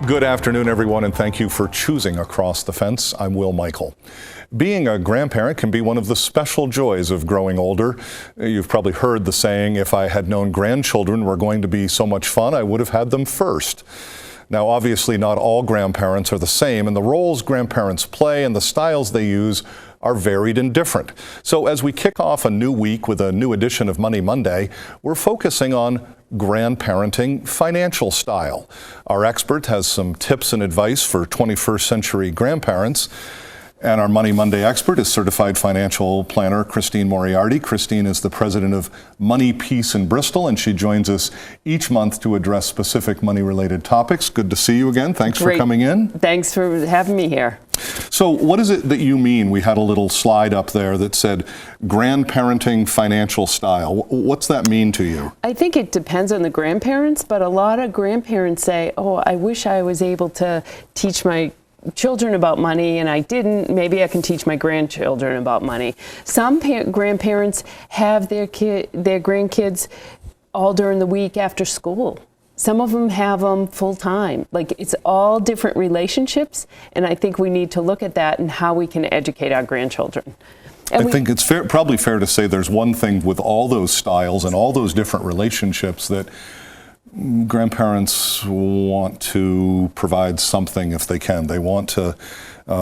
Good afternoon, everyone, and thank you for choosing Across the Fence. I'm Will Michael. Being a grandparent can be one of the special joys of growing older. You've probably heard the saying, if I had known grandchildren were going to be so much fun, I would have had them first. Now, obviously, not all grandparents are the same, and the roles grandparents play and the styles they use are varied and different. So as we kick off a new week with a new edition of Money Monday, we're focusing on grandparenting financial style. Our expert has some tips and advice for 21st century grandparents. And our Money Monday expert is certified financial planner Christine Moriarty. Christine is the president of Money Peace in Bristol, and she joins us each month to address specific money-related topics. Good to see you again. Thanks for coming in. Thanks for having me here. So what is it that you mean? We had a little slide up there that said grandparenting financial style. What's that mean to you? I think it depends on the grandparents, but a lot of grandparents say, oh, I wish I was able to teach my children about money, and I didn't. Maybe I can teach my grandchildren about money. Some grandparents have their grandkids all during the week after school. Some of them have them full time. Like, it's all different relationships, and I think we need to look at that and how we can educate our grandchildren. I think it's probably fair to say there's one thing with all those styles and all those different relationships that grandparents want to provide something if they can. They want to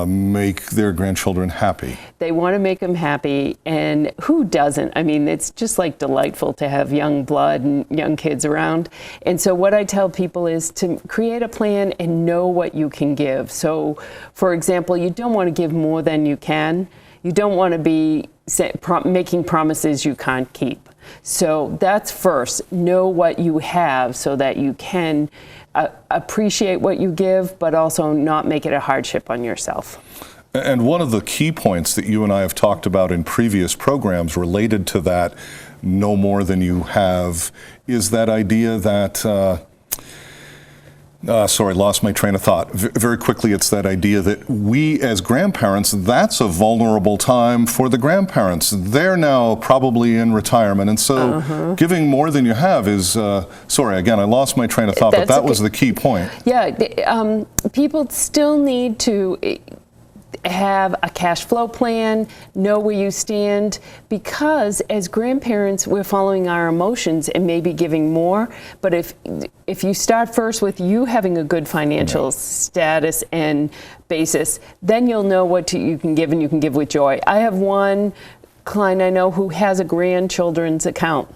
make their grandchildren happy. They want to make them happy, and who doesn't? I mean, it's just like delightful to have young blood and young kids around. And so what I tell people is to create a plan and know what you can give. So, for example, you don't want to give more than you can. You don't want to be making promises you can't keep. So that's first. Know what you have so that you can appreciate what you give, but also not make it a hardship on yourself. And one of the key points that you and I have talked about in previous programs related to that, no more than you have, is that idea that sorry, lost my train of thought. Very quickly, it's that idea that we as grandparents, that's a vulnerable time for the grandparents. They're now probably in retirement, and so giving more than you have is, sorry, again, I lost my train of thought, but that was the key point. Yeah, people still need to have a cash flow plan, know where you stand, because as grandparents, we're following our emotions and maybe giving more. But if you start first with you having a good financial status and basis, then you'll know what you can give, and you can give with joy. I have one client I know who has a grandchildren's account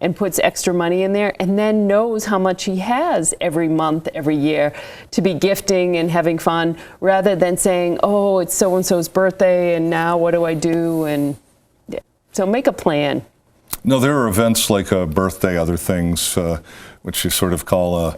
and puts extra money in there, and then knows how much he has every month, every year to be gifting and having fun, rather than saying, oh, it's so-and-so's birthday and now what do I do? And so make a plan. No, there are events like a birthday, other things, which you sort of call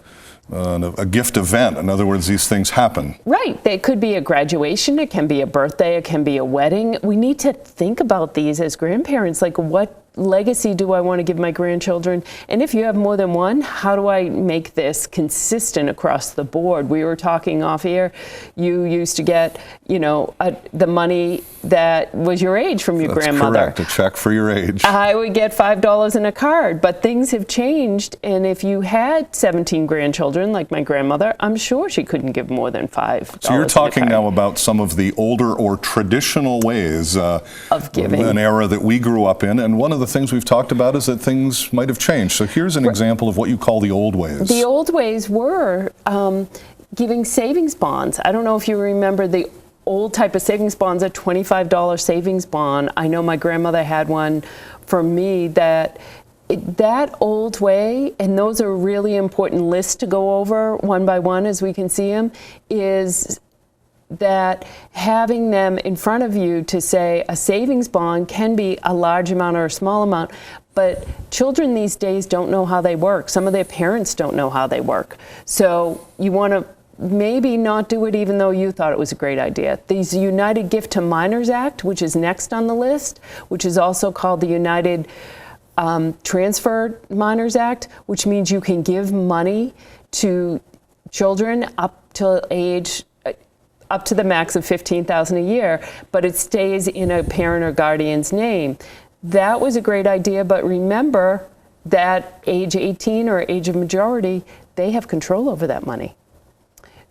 a gift event. In other words, these things happen. Right. It could be a graduation. It can be a birthday. It can be a wedding. We need to think about these as grandparents, like what legacy do I want to give my grandchildren? And if you have more than one, how do I make this consistent across the board? We were talking off air, you used to get, the money that was your age from your grandmother. That's correct, a check for your age. I would get $5 in a card, but things have changed, and if you had 17 grandchildren, like my grandmother, I'm sure she couldn't give more than $5. So you're talking now about some of the older or traditional ways of giving. An era that we grew up in, and one of the things we've talked about is that things might have changed. So here's an example of what you call the old ways. The old ways were giving savings bonds. I don't know if you remember the old type of savings bonds, a $25 savings bond. I know my grandmother had one for me that old way, and those are really important lists to go over one by one as we can see them, is that having them in front of you to say a savings bond can be a large amount or a small amount, but children these days don't know how they work. Some of their parents don't know how they work. So you want to maybe not do it even though you thought it was a great idea. The United Gift to Minors Act, which is next on the list, which is also called the United Transfer Minors Act, which means you can give money to children up to the max of $15,000 a year, but it stays in a parent or guardian's name. That was a great idea, but remember that age 18 or age of majority, they have control over that money.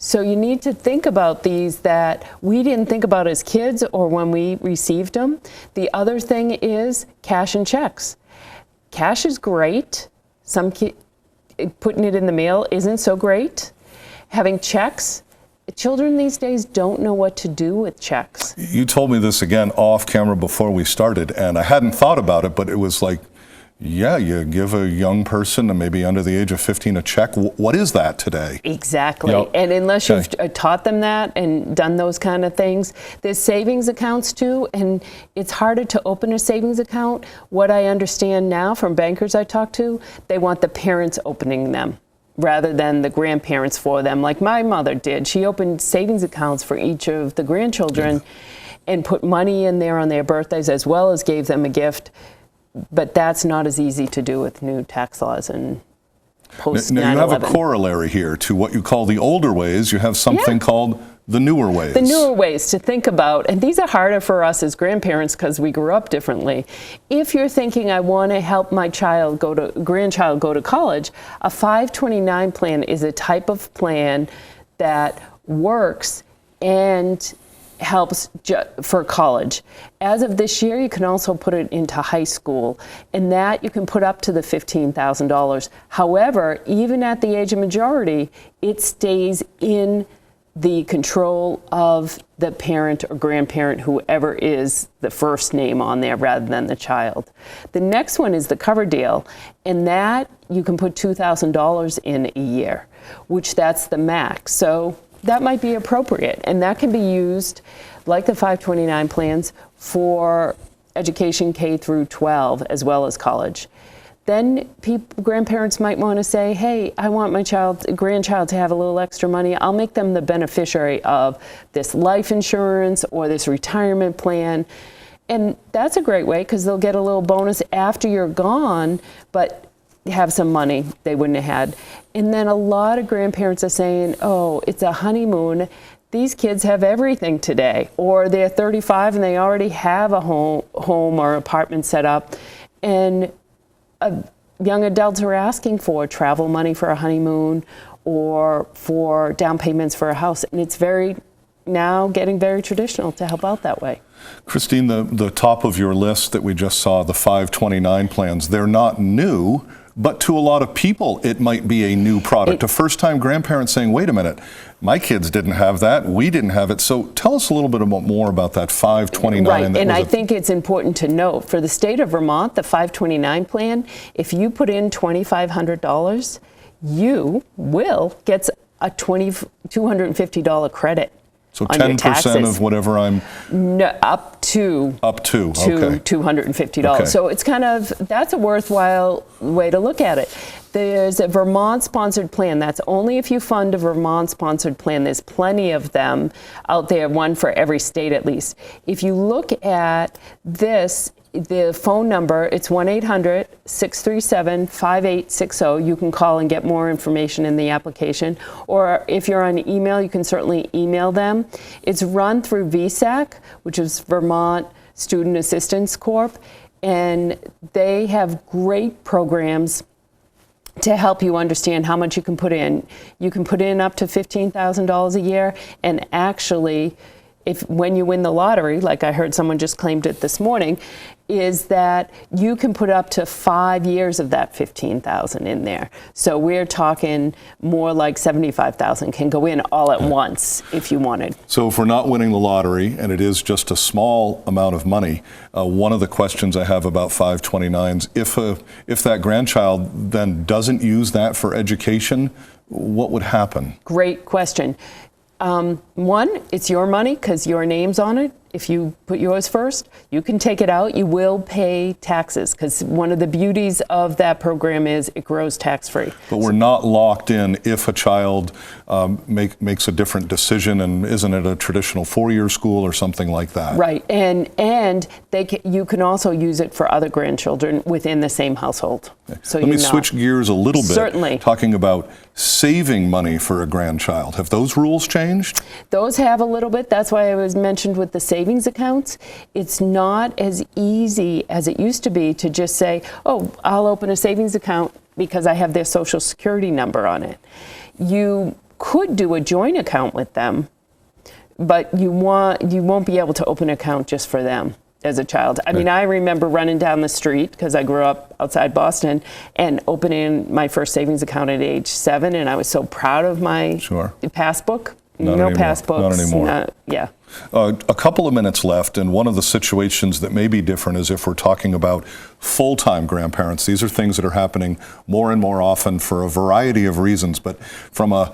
So you need to think about these that we didn't think about as kids or when we received them. The other thing is cash and checks. Cash is great. Putting it in the mail isn't so great. Having checks, children these days don't know what to do with checks. You told me this again off camera before we started, and I hadn't thought about it, but it was like, yeah, you give a young person, maybe under the age of 15, a check. What is that today? Exactly. Yep. And unless you've taught them that and done those kind of things, there's savings accounts too, and it's harder to open a savings account. What I understand now from bankers I talk to, they want the parents opening them rather than the grandparents for them, like my mother did. She opened savings accounts for each of the grandchildren and put money in there on their birthdays as well as gave them a gift. But that's not as easy to do with new tax laws and post 9/11. Now you have a corollary here to what you call the older ways. You have something called the newer ways. The newer ways to think about, and these are harder for us as grandparents because we grew up differently. If you're thinking, I want to help my grandchild go to college, a 529 plan is a type of plan that works and helps for college. As of this year, you can also put it into high school, and that you can put up to the $15,000. However, even at the age of majority, it stays in the control of the parent or grandparent, whoever is the first name on there rather than the child. The next one is the cover deal, and that you can put $2,000 in a year, which that's the max. So that might be appropriate, and that can be used, like the 529 plans, for education K through 12 as well as college. Then grandparents might want to say, hey, I want my grandchild to have a little extra money. I'll make them the beneficiary of this life insurance or this retirement plan. And that's a great way because they'll get a little bonus after you're gone, but have some money they wouldn't have had. And then a lot of grandparents are saying, oh, it's a honeymoon. These kids have everything today. Or they're 35 and they already have a home or apartment set up. And young adults are asking for travel money for a honeymoon or for down payments for a house. And it's now getting very traditional to help out that way. Christine, the top of your list that we just saw, the 529 plans, they're not new, but to a lot of people, it might be a new product. A first-time grandparent saying, wait a minute, my kids didn't have that, we didn't have it. So tell us a little bit more about that 529. Right, and I think it's important to note, for the state of Vermont, the 529 plan, if you put in $2,500, you will get a $250 credit. So 10% of whatever I'm... No, up to $250. Okay. So it's that's a worthwhile way to look at it. There's a Vermont-sponsored plan. That's only if you fund a Vermont-sponsored plan. There's plenty of them out there, one for every state at least. If you look at this, the phone number, it's 1-800-637-5860. You can call and get more information in the application. Or if you're on email, you can certainly email them. It's run through VSAC, which is Vermont Student Assistance Corp. And they have great programs to help you understand how much you can put in. You can put in up to $15,000 a year, and actually, when you win the lottery, like I heard someone just claimed it this morning, is that you can put up to 5 years of that $15,000 in there. So we're talking more like $75,000 can go in all at once if you wanted. So if we're not winning the lottery, and it is just a small amount of money, one of the questions I have about 529s, if that grandchild then doesn't use that for education, what would happen? Great question. One, it's your money because your name's on it. If you put yours first, you can take it out. You will pay taxes because one of the beauties of that program is it grows tax-free. But we're not locked in if a child makes a different decision and isn't at a traditional four-year school or something like that. Right, and you can also use it for other grandchildren within the same household. So Let me switch gears a little bit. Certainly. Talking about saving money for a grandchild. Have those rules changed? Those have a little bit. That's why I was mentioned with the savings accounts. It's not as easy as it used to be to just say, oh, I'll open a savings account because I have their social security number on it. You could do a joint account with them, but you won't be able to open an account just for them as a child. I mean, I remember running down the street, because I grew up outside Boston, and opening my first savings account at age 7, and I was so proud of my passbook. Not no anymore. passbooks. Not anymore. Yeah. A couple of minutes left, and one of the situations that may be different is if we're talking about full-time grandparents. These are things that are happening more and more often for a variety of reasons, but from a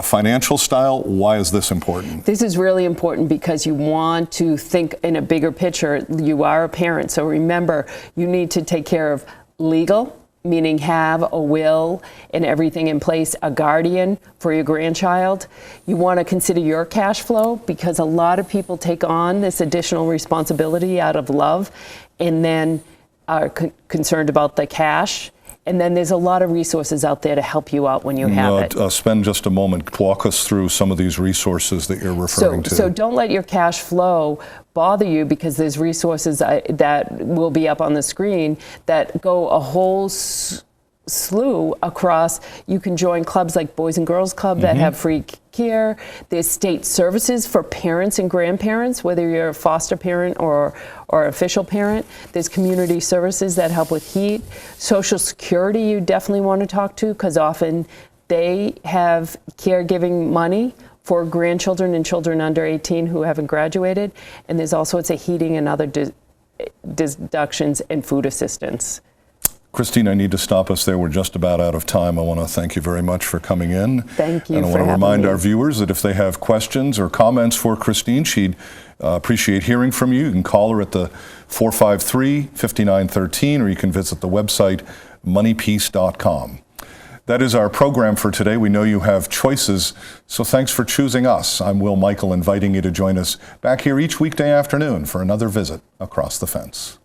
financial style, why is this important? This is really important because you want to think in a bigger picture. You are a parent, so remember, you need to take care of legal, meaning have a will and everything in place, a guardian for your grandchild. You want to consider your cash flow, because a lot of people take on this additional responsibility out of love and then are concerned about the cash. And then there's a lot of resources out there to help you out when you have it. Spend just a moment, walk us through some of these resources that you're referring to. So don't let your cash flow bother you, because there's resources that will be up on the screen that go a whole slew across. You can join clubs like Boys and Girls Club that have free care. There's state services for parents and grandparents, whether you're a foster parent or official parent. There's community services that help with heat. Social Security you definitely want to talk to, because often they have caregiving money for grandchildren and children under 18 who haven't graduated. And there's all sorts of heating and other deductions and food assistance. Christine, I need to stop us there. We're just about out of time. I want to thank you very much for coming in. Thank you. And I want to remind our viewers that if they have questions or comments for Christine, she'd appreciate hearing from you. You can call her at the 453-5913, or you can visit the website moneypeace.com. That is our program for today. We know you have choices, so thanks for choosing us. I'm Will Michael, inviting you to join us back here each weekday afternoon for another visit Across the Fence.